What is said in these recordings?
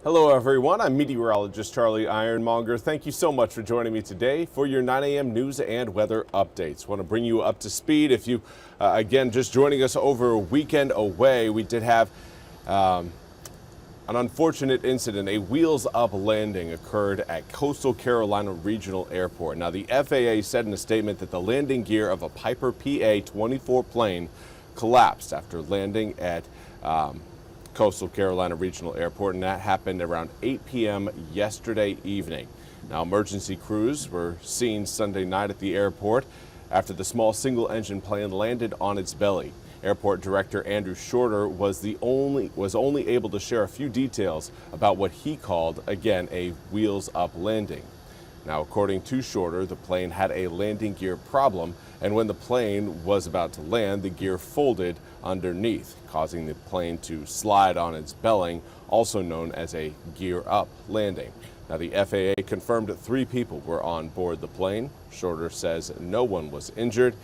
Hello everyone, I'm meteorologist Charlie Ironmonger. Thank you so much for joining me today for your 9 a.m. news and weather updates. Want to bring you up to speed. If you, again, just joining us over a weekend away, we did have an unfortunate incident. A wheels-up landing occurred at Coastal Carolina Regional Airport. Now, the FAA said in a statement that the landing gear of a Piper PA-24 plane collapsed after landing at Coastal Carolina Regional Airport, and that happened around 8 p.m. yesterday evening. Now, emergency crews were seen Sunday night at the airport after the small single-engine plane landed on its belly. Airport Director Andrew Shorter was only able to share a few details about what he called, again, a wheels-up landing. Now, according to Shorter, the plane had a landing gear problem, and when the plane was about to land, the gear folded underneath, causing the plane to slide on its belly, also known as a gear-up landing. Now, the FAA confirmed that 3 people were on board the plane. Shorter says no one was injured.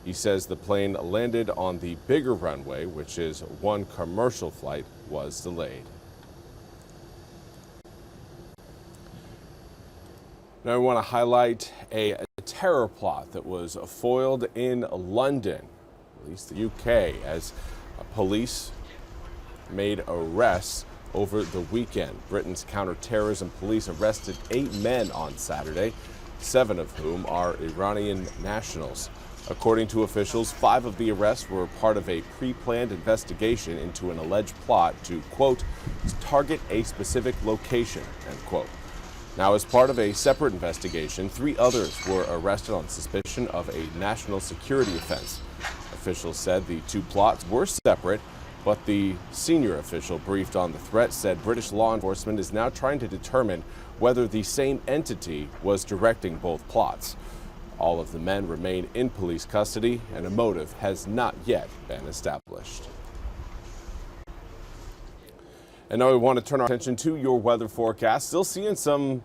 He says the plane landed on the bigger runway, which is one commercial flight was delayed. Now, I want to highlight a terror plot that was foiled in London, at least the UK, as police made arrests over the weekend. Britain's counterterrorism police arrested 8 men on Saturday, 7 of whom are Iranian nationals. According to officials, 5 of the arrests were part of a pre-planned investigation into an alleged plot to, quote, target a specific location, end quote. Now, as part of a separate investigation, 3 others were arrested on suspicion of a national security offense. Officials said the 2 plots were separate, but the senior official briefed on the threat said British law enforcement is now trying to determine whether the same entity was directing both plots. All of the men remain in police custody, and a motive has not yet been established. And now we want to turn our attention to your weather forecast. Still seeing some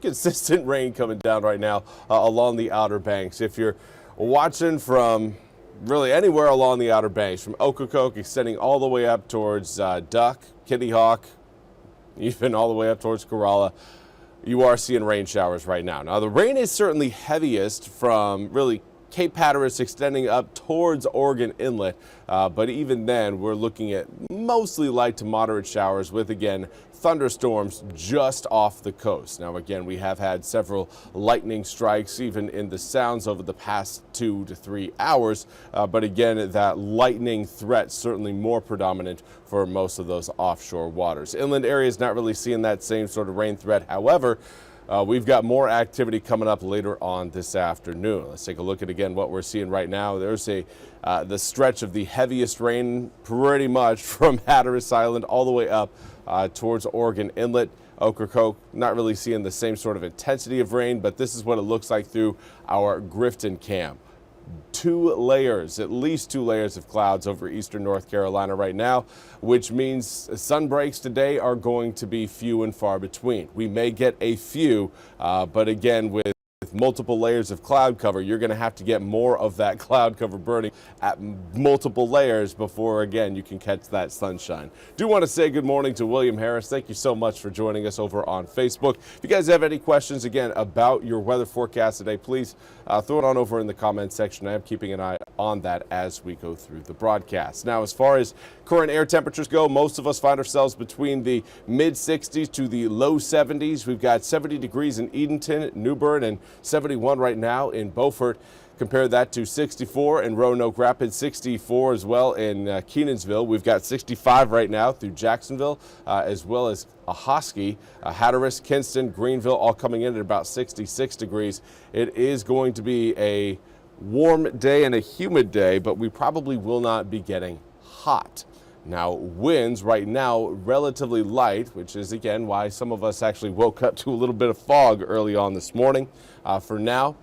consistent rain coming down right now along the Outer Banks. If you're watching from really anywhere along the Outer Banks, from Ocracoke extending all the way up towards Duck, Kitty Hawk, even all the way up towards Corolla, you are seeing rain showers right now. Now, the rain is certainly heaviest from really Cape Hatteras extending up towards Oregon Inlet, but even then we're looking at mostly light to moderate showers with, again, thunderstorms just off the coast. Now, again, we have had several lightning strikes even in the Sounds over the past 2 to 3 hours, but again, that lightning threat certainly more predominant for most of those offshore waters. Inland areas not really seeing that same sort of rain threat. However, we've got more activity coming up later on this afternoon. Let's take a look at, again, what we're seeing right now. There's the stretch of the heaviest rain pretty much from Hatteras Island all the way up towards Oregon Inlet. Ocracoke, not really seeing the same sort of intensity of rain, but this is what it looks like through our Grifton cam. 2 layers, at least 2 layers of clouds over eastern North Carolina right now, which means sun breaks today are going to be few and far between. We may get a few, but again, with multiple layers of cloud cover, you're going to have to get more of that cloud cover burning at multiple layers before, again, you can catch that sunshine. Do want to say good morning to William Harris. Thank you so much for joining us over on Facebook. If you guys have any questions, again, about your weather forecast today, please throw it on over in the comments section. I am keeping an eye on that as we go through the broadcast. Now, as far as current air temperatures go, most of us find ourselves between the mid 60s to the low 70s. We've got 70 degrees in Edenton, New Bern, and 71 right now in Beaufort. Compare that to 64 in Roanoke Rapids, 64 as well in Kenansville. We've got 65 right now through Jacksonville, as well as Ahoskie, Hatteras, Kinston, Greenville, all coming in at about 66 degrees. It is going to be a warm day and a humid day, but we probably will not be getting hot. Now, winds right now relatively light, which is again why some of us actually woke up to a little bit of fog early on this morning. For now,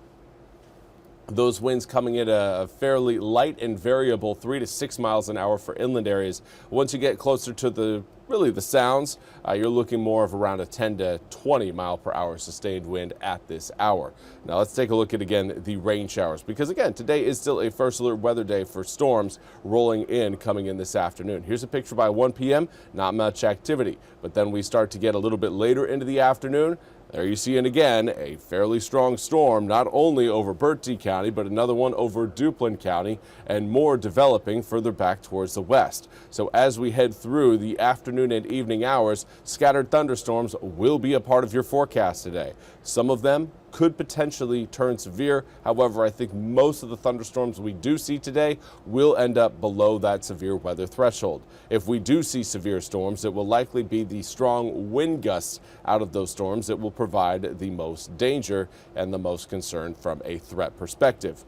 those winds coming in a fairly light and variable 3 to 6 miles an hour for inland areas. Once you get closer to the really the sounds, you're looking more of around a 10 to 20 mile per hour sustained wind at this hour. Now let's take a look at again the rain showers, because again today is still a first alert weather day for storms rolling in coming in this afternoon. Here's a picture by 1 p.m. Not much activity, but then we start to get a little bit later into the afternoon. There you see, and again, a fairly strong storm, not only over Bertie County, but another one over Duplin County, and more developing further back towards the west. So as we head through the afternoon and evening hours, scattered thunderstorms will be a part of your forecast today. Some of them could potentially turn severe. However, I think most of the thunderstorms we do see today will end up below that severe weather threshold. If we do see severe storms, it will likely be the strong wind gusts out of those storms that will provide the most danger and the most concern from a threat perspective.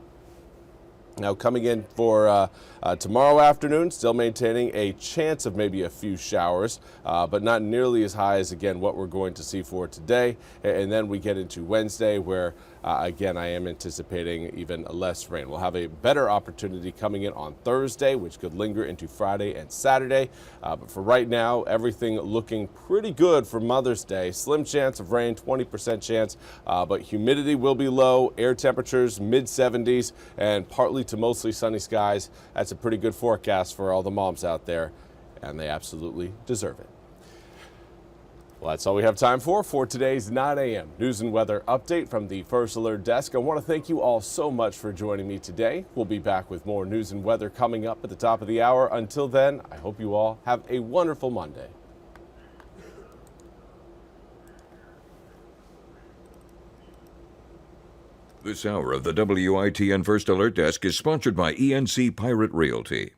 Now coming in for tomorrow afternoon, still maintaining a chance of maybe a few showers, but not nearly as high as, again, what we're going to see for today. And then we get into Wednesday where, again, I am anticipating even less rain. We'll have a better opportunity coming in on Thursday, which could linger into Friday and Saturday. But for right now, everything looking pretty good for Mother's Day. Slim chance of rain, 20% chance, but humidity will be low, air temperatures mid-70s, and partly to mostly sunny skies. That's a pretty good forecast for all the moms out there, and they absolutely deserve it. Well, that's all we have time for today's 9 a.m. News and Weather Update from the First Alert Desk. I want to thank you all so much for joining me today. We'll be back with more news and weather coming up at the top of the hour. Until then, I hope you all have a wonderful Monday. This hour of the WITN First Alert Desk is sponsored by ENC Pirate Realty.